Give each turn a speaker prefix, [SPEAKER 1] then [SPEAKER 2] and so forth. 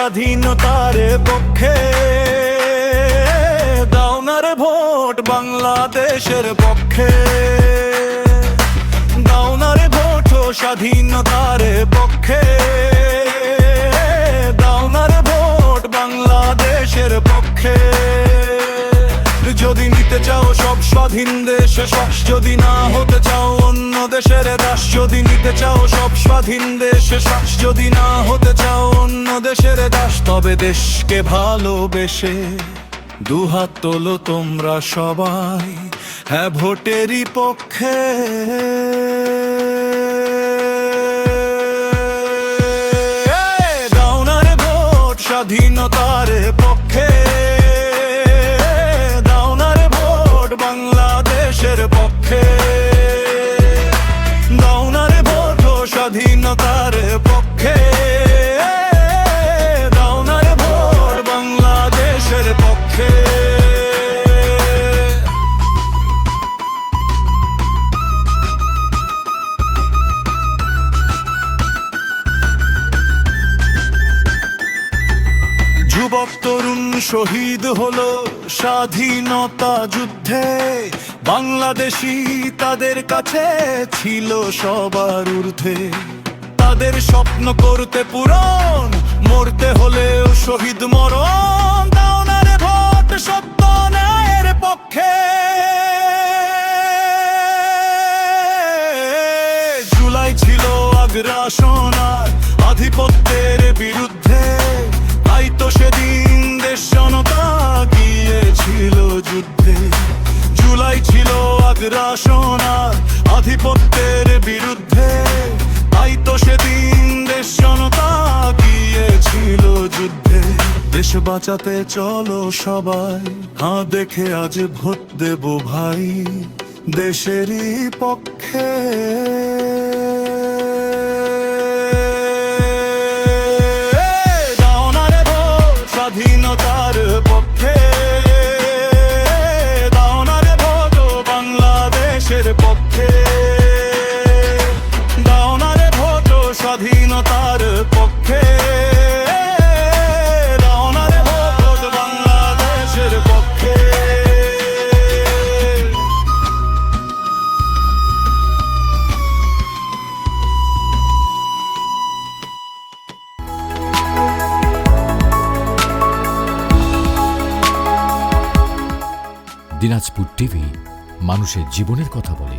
[SPEAKER 1] স্বাধীনতার পক্ষে, দাও না রে ভোট বাংলাদেশের পক্ষে, দাও না রে ভোট স্বাধীনতার পক্ষে, দাও না রে ভোট বাংলাদেশের পক্ষে। যদি নিতে চাও সব স্বাধীন দেশে শ্বাস, যদি না হতে চাও অন্য দেশের দাস, যদি নিতে চাও সব স্বাধীন দেশে শ্বাস, যদি না হতে চাও অন্য দেশের দাস, তবে দেশকে ভালোবেসে দুহাত তোলো তোমরা সবাই, হ্যাঁ ভোটেরই পক্ষে। দাও না রে ভোট স্বাধীনতার পক্ষে, দাও না রে ভোট বাংলাদেশের পক্ষে, দাও না রে ভোট স্বাধীনতার পক্ষে, দাও না রে ভোট বাংলাদেশের পক্ষে। যুবক তরুণ শহীদ হলো স্বাধীনতা যুদ্ধে, বাংলাদেশী তাদের কাছে ছিল সবার ঊর্ধ্বে। তাদের স্বপ্ন করতে পূরণ, মরতে হলেও শহীদ মরণ, দাও না রে ভোট সত্য ন্যায়ের পক্ষে। জুলাই ছিল আগ্রাসন আর আধিপত্যের বিরুদ্ধে, তাই তো সেদিন দেশ জনতা গিয়েছিল যুদ্ধে। জুলাই ছিল আগ্রাসন আর আধিপত্যের বিরুদ্ধে, তাই তো সেদিন দেশ জনতা গিয়েছিল যুদ্ধে। দেশ বাঁচাতে চলো সবাই, হ্যাঁ দেখে আজ ভোট দেব ভাই দেশেরই পক্ষে। স্বাধীনতার পক্ষে, দাও না রে ভোট বাংলাদেশের পক্ষে, দাও না রে ভোট স্বাধীনতার পক্ষে, দাও না রে ভোট বাংলাদেশের পক্ষে।
[SPEAKER 2] দিনাজপুর টিভি, মানুষের জীবনের কথা বলে।